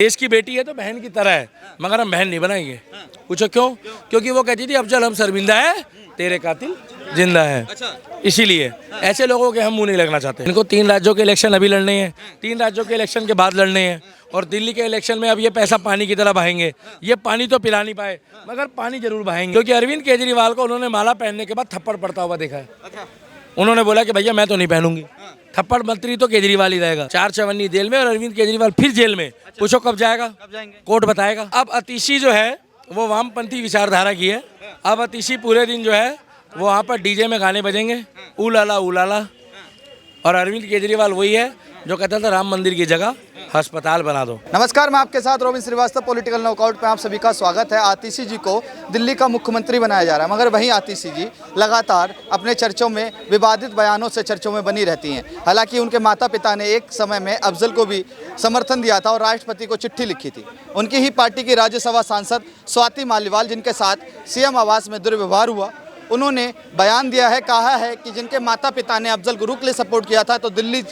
देश की बेटी है तो बहन की तरह है, मगर हम बहन नहीं बनाएंगे। पूछो क्यों? क्योंकि वो कहती थी अफजल हम शर्मिंदा है, तेरे कातिल जिंदा है। इसीलिए ऐसे लोगों के हम मुंह नहीं लगना चाहते। इनको 3 राज्यों के इलेक्शन अभी लड़ने हैं, 3 राज्यों के इलेक्शन के बाद लड़ने हैं, और दिल्ली के इलेक्शन में अब ये पैसा पानी की तरह बहाएंगे। ये पानी तो पिला नहीं पाए, मगर पानी जरूर बहाएंगे। क्योंकि अरविंद केजरीवाल को उन्होंने माला पहनने के बाद थप्पड़ पड़ता हुआ देखा है। उन्होंने बोला कि भैया मैं तो नहीं पहनूंगी। थप्पड़ मंत्री तो केजरीवाल ही रहेगा। 4 चवन्नी जेल में और अरविंद केजरीवाल फिर जेल में। पूछो कब जाएगा? कोर्ट बताएगा। अब अतिशी जो है वो वामपंथी विचारधारा की है। अब अतिशी पूरे दिन जो है वो वहाँ पर डीजे में गाने बजेंगे, उलाला उलाला। और अरविंद केजरीवाल वही है जो कहता था राम मंदिर की जगह अस्पताल बना दो। नमस्कार, मैं आपके साथ रोबिन श्रीवास्तव। पॉलिटिकल नॉकआउट पे आप सभी का स्वागत है। आतिशी जी को दिल्ली का मुख्यमंत्री बनाया जा रहा है, मगर वहीं आतिशी जी लगातार अपने चर्चों में विवादित बयानों से चर्चों में बनी रहती हैं। हालांकि उनके माता पिता ने एक समय में अफजल को भी समर्थन दिया था और राष्ट्रपति को चिट्ठी लिखी थी। उनकी ही पार्टी की राज्यसभा सांसद स्वाति मालीवाल, जिनके साथ सीएम आवास में दुर्व्यवहार हुआ, उन्होंने बयान दिया है, कहा है कि जिनके माता पिता ने अफजल गुरु के लिए सपोर्ट किया था, तो दिल्ली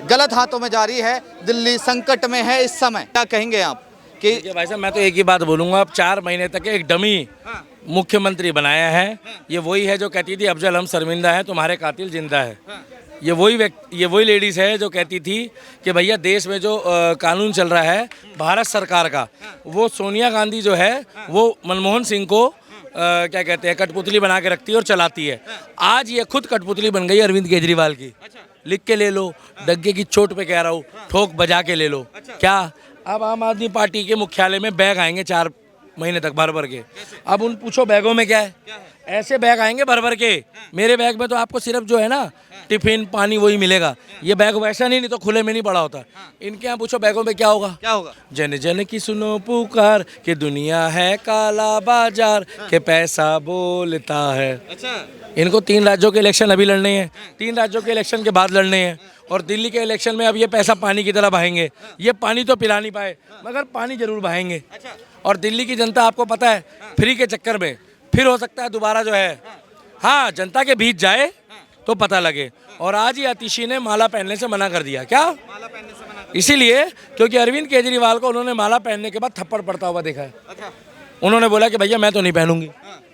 गलत हाथों में जा रही है, दिल्ली संकट में है इस समय। क्या कहेंगे आप? कि भाई साहब मैं तो एक ही बात बोलूँगा, अब 4 महीने तक एक डमी मुख्यमंत्री बनाया है। ये वही है जो कहती थी अफजल हम शर्मिंदा है, तुम्हारे कातिल जिंदा है। ये वही लेडीज़ है जो कहती थी कि भैया देश में जो कानून चल रहा है भारत सरकार का, वो सोनिया गांधी जो है वो मनमोहन सिंह को क्या कहते हैं कठपुतली बना के रखती है और चलाती है। आज ये खुद कठपुतली बन गई अरविंद केजरीवाल की। लिख के ले लो, डग्गे की चोट पे कह रहा हूँ, ठोक बजा के ले लो। क्या अब आम आदमी पार्टी के मुख्यालय में बैग आएंगे 4 महीने तक भर भर के। अब उन पूछो बैगों में क्या है? ऐसे बैग आएंगे भर भर के। मेरे बैग में तो आपको सिर्फ जो है ना टिफिन पानी वही मिलेगा। ये बैग वैसा नहीं तो खुले में नहीं पड़ा होता। इनके यहाँ पूछो बैगों में क्या होगा? क्या होगा? जन जन की सुनो पुकार कि दुनिया है काला बाजार के पैसा बोलता है। इनको 3 राज्यों के इलेक्शन अभी लड़ने हैं, 3 राज्यों के इलेक्शन के बाद लड़ने हैं, और दिल्ली के इलेक्शन में अब ये पैसा पानी की तरह बहाएंगे। ये पानी तो पिला नहीं पाए, मगर पानी जरूर बहाएंगे। और दिल्ली की जनता आपको पता है फ्री के चक्कर में फिर हो सकता है दोबारा जो है, हाँ, जनता के बीच जाए तो पता लगे। और आज ही आतिशी ने माला पहनने से मना कर दिया। क्या? माला पहनने से मना कर? इसीलिए क्योंकि अरविंद केजरीवाल को उन्होंने माला पहनने के बाद थप्पड़ पड़ता हुआ देखा है। उन्होंने बोला कि भैया मैं तो नहीं पहनूंगी।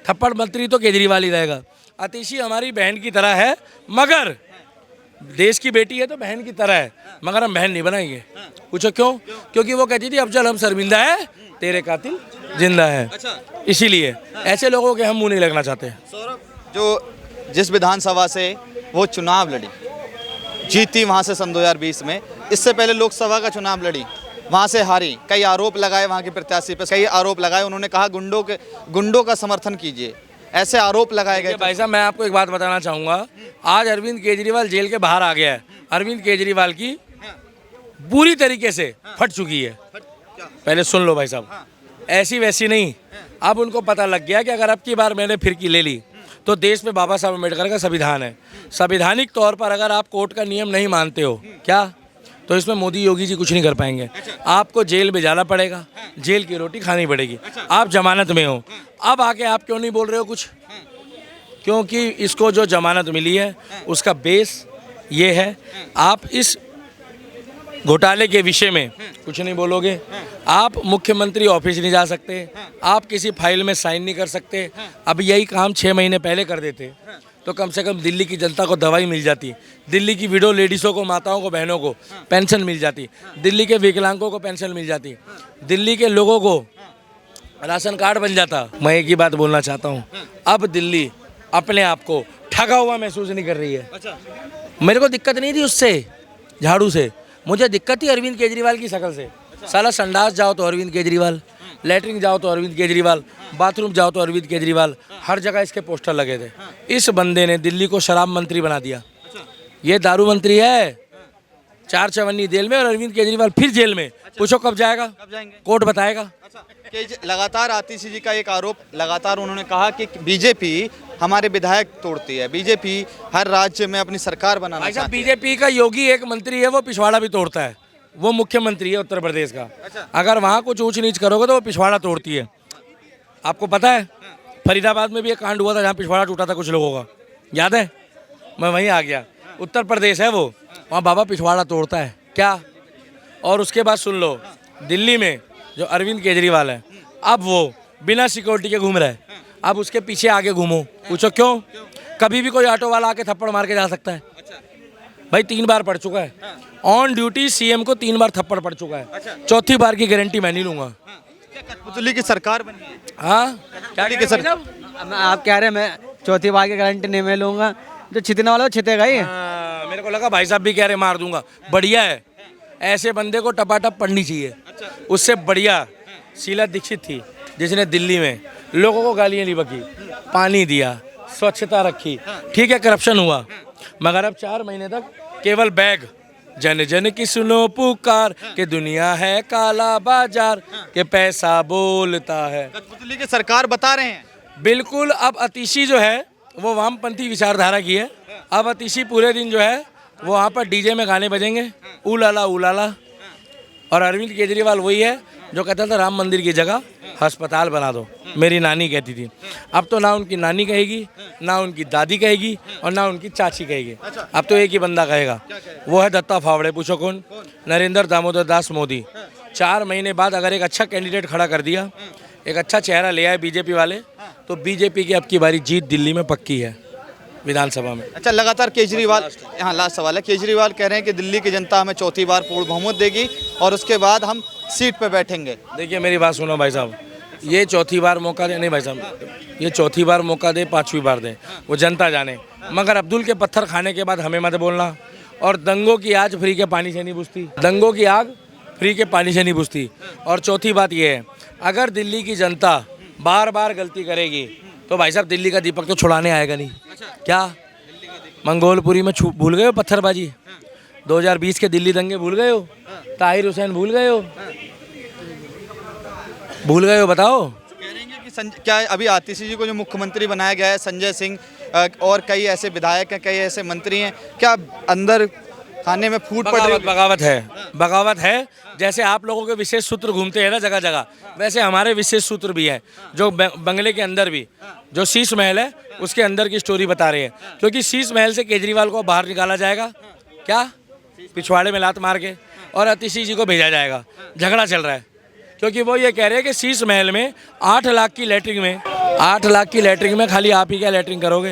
थप्पड़ मंत्री तो केजरीवाल ही रहेगा। आतिशी हमारी बहन की तरह है, मगर देश की बेटी है तो बहन की तरह है, मगर हम बहन नहीं बनाएंगे। पूछो क्यों? क्योंकि वो कहती थी अफजल हम शर्मिंदा है, तेरे कातिल जिंदा है। इसीलिए ऐसे लोगों के हम मुंह नहीं लगना चाहते। जो जिस विधानसभा से वो चुनाव लड़ी, जीती वहाँ से सन 2020 में, इससे पहले लोकसभा का चुनाव लड़ी, वहाँ से हारी। कई आरोप लगाए वहाँ के प्रत्याशी पर, कई आरोप लगाए। उन्होंने कहा गुंडों का समर्थन कीजिए, ऐसे आरोप लगाए गए। भाई साहब मैं आपको एक बात बताना चाहूँगा, आज अरविंद केजरीवाल जेल के बाहर आ गया है। अरविंद केजरीवाल की पूरी तरीके से फट चुकी है। पहले सुन लो भाई साहब, ऐसी वैसी नहीं। अब उनको पता लग गया कि अगर अब की बार मैंने फिरकी ले ली तो देश में बाबा साहब अम्बेडकर का संविधान है। संवैधानिक तौर पर अगर आप कोर्ट का नियम नहीं मानते हो क्या, तो इसमें मोदी योगी जी कुछ नहीं कर पाएंगे। आपको जेल में जाना पड़ेगा, जेल की रोटी खानी पड़ेगी। आप जमानत में हो, अब आके आप क्यों नहीं बोल रहे हो कुछ? क्योंकि इसको जो जमानत मिली है उसका बेस ये है, आप इस घोटाले के विषय में कुछ नहीं बोलोगे, आप मुख्यमंत्री ऑफिस नहीं जा सकते, आप किसी फाइल में साइन नहीं कर सकते। अब यही काम 6 महीने पहले कर देते तो कम से कम दिल्ली की जनता को दवाई मिल जाती, दिल्ली की विडो लेडीज़ों को, माताओं को, बहनों को पेंशन मिल जाती, दिल्ली के विकलांगों को पेंशन मिल जाती, दिल्ली के लोगों को राशन कार्ड बन जाता। मैं एक ही बात बोलना चाहता हूँ, अब दिल्ली अपने आप को ठगा हुआ महसूस नहीं कर रही है। मेरे को दिक्कत नहीं थी उससे, झाड़ू से, मुझे दिक्कत थी अरविंद केजरीवाल की शक्ल से। साला संडास जाओ तो अरविंद केजरीवाल, लैट्रिन जाओ तो अरविंद केजरीवाल, बाथरूम जाओ तो अरविंद केजरीवाल, हर जगह इसके पोस्टर लगे थे। इस बंदे ने दिल्ली को शराब मंत्री बना दिया। ये दारू मंत्री है, 4 चवन्नी जेल में और अरविंद केजरीवाल फिर जेल में। पूछो कब जाएगा? कोर्ट बताएगा। लगातार आतिशी जी का एक आरोप, लगातार उन्होंने कहा कि बीजेपी हमारे विधायक तोड़ती है, बीजेपी हर राज्य में अपनी सरकार बनाना चाहती है। बीजेपी का योगी एक मंत्री है, वो पिछवाड़ा भी तोड़ता है, वो मुख्यमंत्री है उत्तर प्रदेश का। अगर वहाँ कुछ ऊंच नीच करोगे तो वो पिछवाड़ा तोड़ती है। आपको पता है फरीदाबाद में भी एक कांड हुआ था जहाँ पिछवाड़ा टूटा था कुछ लोगों का, याद है? मैं वहीं आ गया। उत्तर प्रदेश है वो, वहाँ बाबा पिछवाड़ा तोड़ता है क्या? और उसके बाद सुन लो, दिल्ली में जो अरविंद केजरीवाल है, अब वो बिना सिक्योरिटी के घूम रहा है। अब उसके पीछे आगे घूमो, पूछो क्यों? कभी भी कोई ऑटो वाला आके थप्पड़ मार के जा सकता है। भाई 3 बार पड़ चुका है ऑन ड्यूटी, सीएम को 3 बार थप्पड़ पड़ चुका है। चौथी बार की गारंटी मैं नहीं लूंगा। क्या कठपुतली की सरकार बनी है? हाँ, क्या कह रहे हैं आप कह रहे हैं मैं चौथी बार की गारंटी नहीं मैं लूंगा, जो छितने वाला वो छितेगा ही। मेरे को लगा भाई साहब भी कह रहे मार दूंगा। बढ़िया है, ऐसे बंदे को टपाटप पढ़नी चाहिए। उससे बढ़िया शीला दीक्षित थी, जिसने दिल्ली में लोगों को गालियाँ दी बकी, पानी दिया, स्वच्छता रखी। ठीक है, करप्शन हुआ, मगर अब 4 महीने तक केवल बैग, जन जन की सुनो पुकार, के दुनिया है काला बाजार, के पैसा बोलता है। कठपुतली की सरकार बता रहे हैं। बिल्कुल। अब अतिशी जो है वो वामपंथी विचारधारा की है। अब अतिशी पूरे दिन जो है वो वहाँ पर डीजे में गाने बजेंगे, ऊलाला ऊलाला। और अरविंद केजरीवाल वही है जो कहता था राम मंदिर की जगह अस्पताल बना दो, मेरी नानी कहती थी। अब तो ना उनकी नानी कहेगी, ना उनकी दादी कहेगी, और ना उनकी चाची कहेगी। अब तो एक ही बंदा कहेगा, वो है दत्ता फावड़े। पूछो कौन? नरेंद्र दामोदर दास मोदी। 4 महीने बाद अगर एक अच्छा कैंडिडेट खड़ा कर दिया, एक अच्छा चेहरा ले आए बीजेपी वाले, तो बीजेपी की अब की बारी जीत दिल्ली में पक्की है, विधानसभा में। अच्छा, लगातार केजरीवाल, यहाँ लास्ट सवाल है, केजरीवाल कह रहे हैं कि दिल्ली की जनता हमें चौथी बार पूर्ण बहुमत देगी और उसके बाद हम सीट पे बैठेंगे। देखिए मेरी बात सुनो भाई साहब, ये चौथी बार मौका दे, नहीं भाई साहब, ये चौथी बार मौका दे, 5वीं बार दे, वो जनता जाने। मगर अब्दुल के पत्थर खाने के बाद हमें मत बोलना। और दंगों की आग फ्री के पानी से नहीं बुझती, दंगों की आग फ्री के पानी से नहीं बुझती। और चौथी बात ये है, अगर दिल्ली की जनता बार बार गलती करेगी तो भाई साहब दिल्ली का दीपक तो छुड़ाने आएगा नहीं। क्या मंगोलपुरी में भूल गए हो पत्थरबाजी? 2020 के दिल्ली दंगे भूल गए हो? ताहिर हुसैन भूल गए हो? भूल गए हो? बताओ। कह रहे हैं कि क्या अभी आतिशी जी को जो मुख्यमंत्री बनाया गया है, संजय सिंह और कई ऐसे विधायक हैं, कई ऐसे मंत्री हैं, क्या अंदर खाने में फूट पड़ रही है? बगावत है, बगावत है। जैसे आप लोगों के विशेष सूत्र घूमते हैं ना जगह जगह, वैसे हमारे विशेष सूत्र भी हैं, जो बंगले के अंदर भी, जो शीश महल है उसके अंदर की स्टोरी बता रहे हैं। क्योंकि शीश महल से केजरीवाल को बाहर निकाला जाएगा, क्या पिछवाड़े में लात मार के, और अतिशी जी को भेजा जाएगा। झगड़ा चल रहा है, क्योंकि वो ये कह रहे हैं कि शीश महल में 8 लाख की लैट्रिन में, 8 लाख की लैट्रिन में खाली आप ही क्या लैट्रिन करोगे?